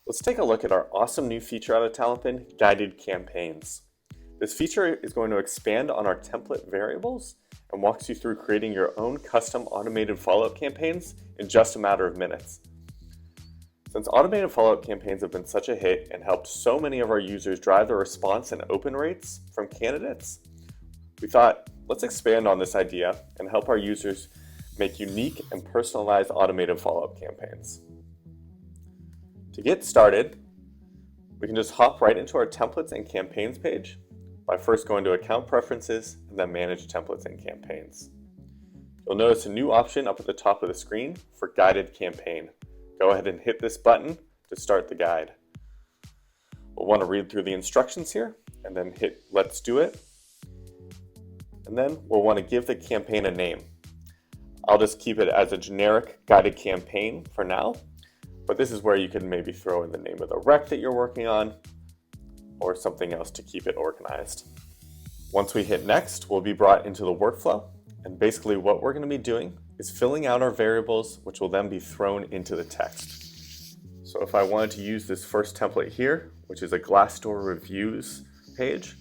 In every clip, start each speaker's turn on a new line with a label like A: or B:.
A: Let's take a look at our awesome new feature out of TalentBin, guided campaigns. This feature is going to expand on our template variables and walks you through creating your own custom automated follow-up campaigns in just a matter of minutes. Since automated follow-up campaigns have been such a hit and helped so many of our users drive the response and open rates from candidates, we thought, let's expand on this idea and help our users make unique and personalized automated follow-up campaigns. To get started, we can just hop right into our templates and campaigns page by first going to Account Preferences and then Manage Templates and Campaigns. You'll notice a new option up at the top of the screen for Guided Campaign. Go ahead and hit this button to start the guide. We'll want to read through the instructions here and then hit Let's Do It. And then we'll want to give the campaign a name. I'll just keep it as a generic guided campaign for now, but this is where you can maybe throw in the name of the rec that you're working on or something else to keep it organized. Once we hit next, we'll be brought into the workflow, and basically what we're going to be doing is filling out our variables, which will then be thrown into the text. So if I wanted to use this first template here, which is a Glassdoor reviews page,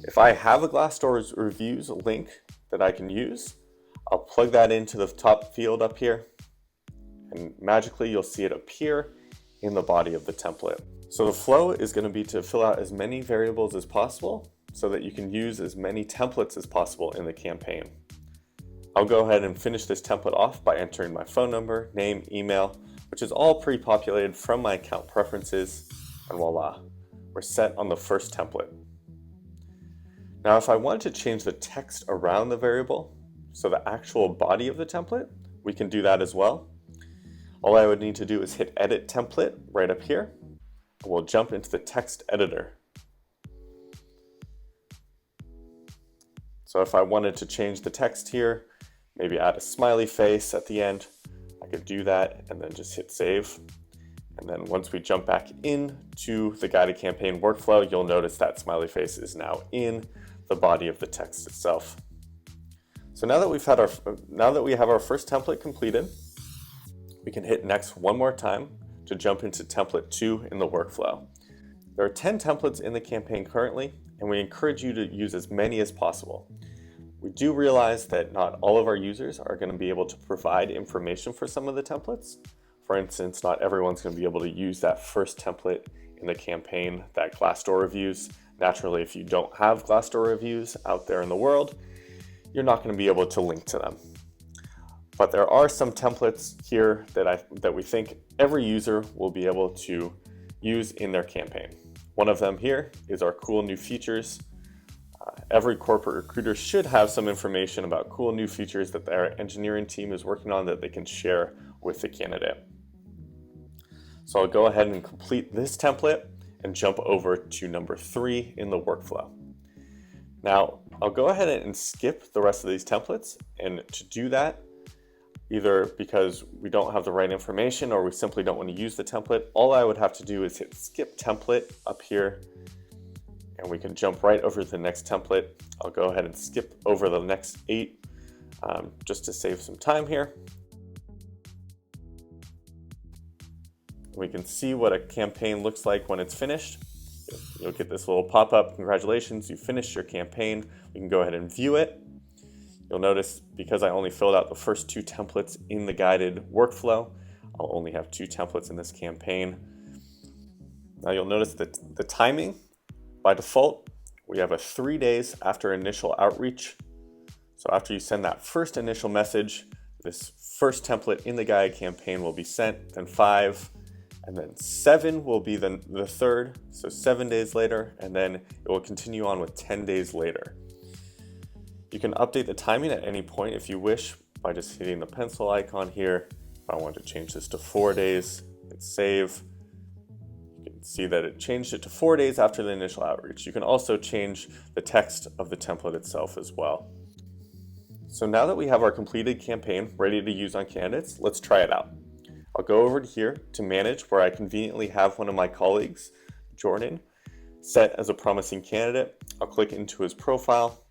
A: if I have a Glassdoor reviews link that I can use, I'll plug that into the top field up here, and magically you'll see it appear in the body of the template. So the flow is going to be to fill out as many variables as possible so that you can use as many templates as possible in the campaign. I'll go ahead and finish this template off by entering my phone number, name, email, which is all pre-populated from my account preferences, and voila, we're set on the first template. Now if I wanted to change the text around the variable, so the actual body of the template, we can do that as well. All I would need to do is hit Edit Template right up here, and we'll jump into the text editor. So if I wanted to change the text here, maybe add a smiley face at the end, I could do that and then just hit Save. And then once we jump back into the guided campaign workflow, you'll notice that smiley face is now in the body of the text itself. So now that we have our first template completed, we can hit Next one more time to jump into template 2 in the workflow. There are 10 templates in the campaign currently, and we encourage you to use as many as possible. We do realize that not all of our users are going to be able to provide information for some of the templates. For instance, not everyone's going to be able to use that first template in the campaign, that Glassdoor reviews. Naturally, if you don't have Glassdoor reviews out there in the world, you're not going to be able to link to them. But there are some templates here that we think every user will be able to use in their campaign. One of them here is our cool new features. Every corporate recruiter should have some information about cool new features that their engineering team is working on that they can share with the candidate. So I'll go ahead and complete this template and jump over to number 3 in the workflow. Now, I'll go ahead and skip the rest of these templates, and to do that, either because we don't have the right information or we simply don't want to use the template, all I would have to do is hit Skip Template up here, and we can jump right over to the next template. I'll go ahead and skip over the next 8 just to save some time here. We can see what a campaign looks like when it's finished. You'll get this little pop-up, congratulations, you finished your campaign. We can go ahead and view it. You'll notice because I only filled out the first 2 templates in the guided workflow, I'll only have 2 templates in this campaign. Now you'll notice that the timing, by default, we have a 3 days after initial outreach. So after you send that first initial message, this first template in the guided campaign will be sent, then 5, and then 7 will be the third, so 7 days later, and then it will continue on with 10 days later. You can update the timing at any point if you wish by just hitting the pencil icon here. If I want to change this to 4 days, hit Save. You can see that it changed it to 4 days after the initial outreach. You can also change the text of the template itself as well. So now that we have our completed campaign ready to use on candidates, let's try it out. I'll go over to here to Manage, where I conveniently have one of my colleagues, Jordan, set as a promising candidate. I'll click into his profile,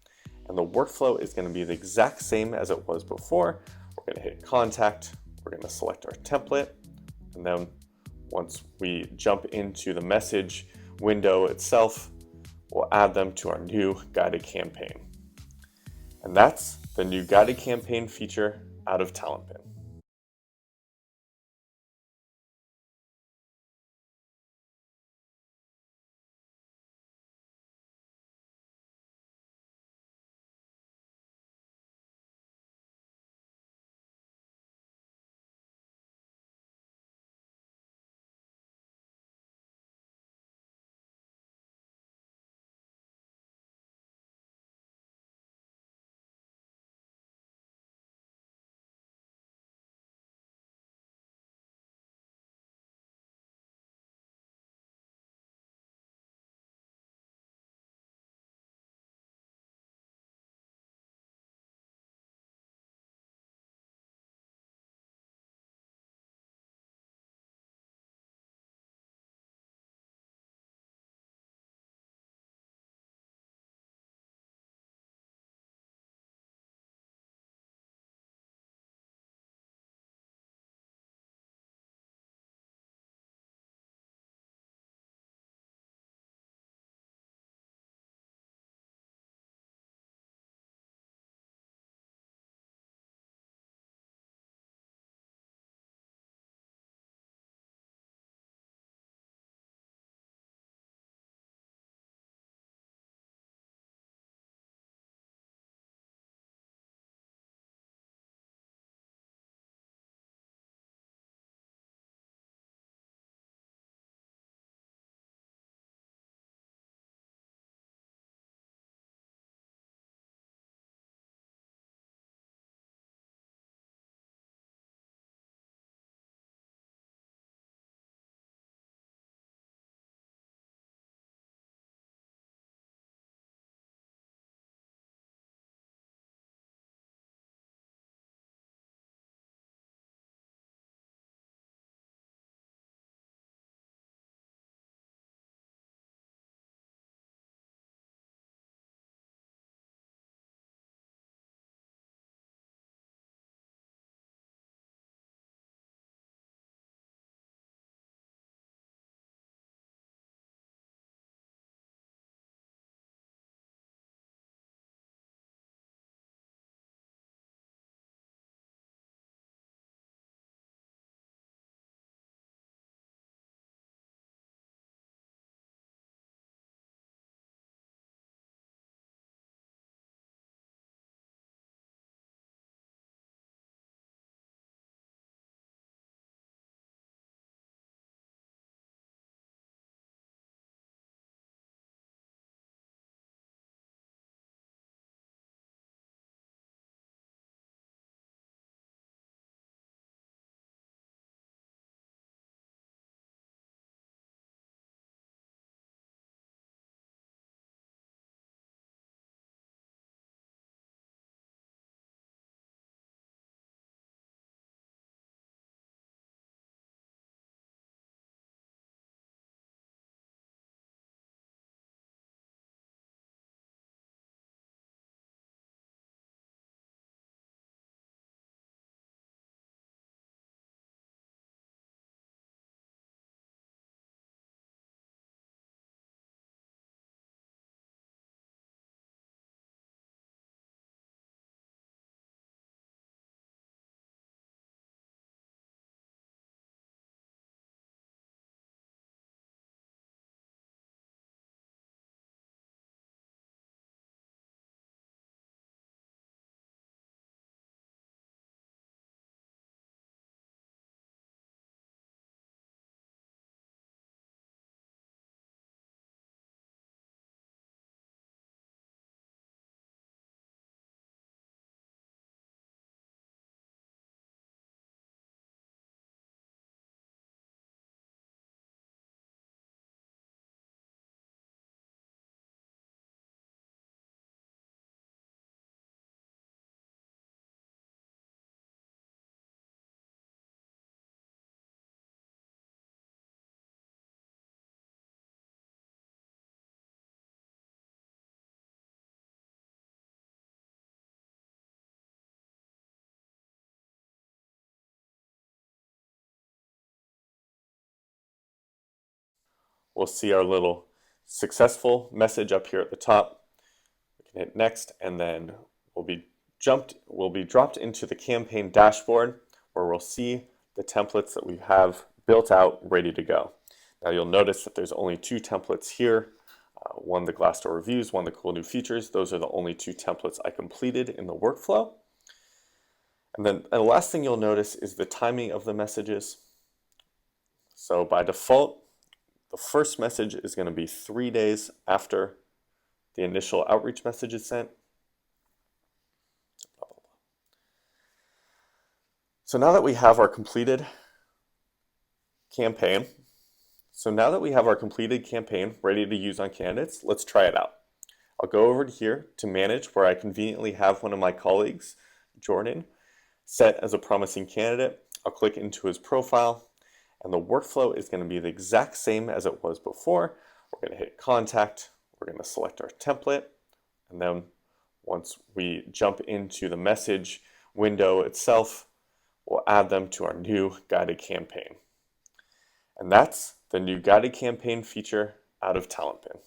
A: and the workflow is going to be the exact same as it was before. We're going to hit Contact, we're going to select our template, and then Once we jump into the message window itself, we'll add them to our new guided campaign. And that's the new guided campaign feature out of TalentBin. we'll see our little successful message up here at the top. We can hit next, and then we'll be dropped into the campaign dashboard where we'll see the templates that we have built out ready to go. Now you'll notice that there's only 2 templates here. One the Glassdoor reviews, one the cool new features. Those are the only 2 templates I completed in the workflow. And then the last thing you'll notice is the timing of the messages. So by default, the first message is going to be 3 days after the initial outreach message is sent. So now that we have our completed campaign, ready to use on candidates, let's try it out. I'll go over to here to manage, where I conveniently have one of my colleagues, Jordan, set as a promising candidate. I'll click into his profile, and the workflow is going to be the exact same as it was before. We're going to hit contact, we're going to select our template, and then once we jump into the message window itself, we'll add them to our new guided campaign. And that's the new guided campaign feature out of TalentBin.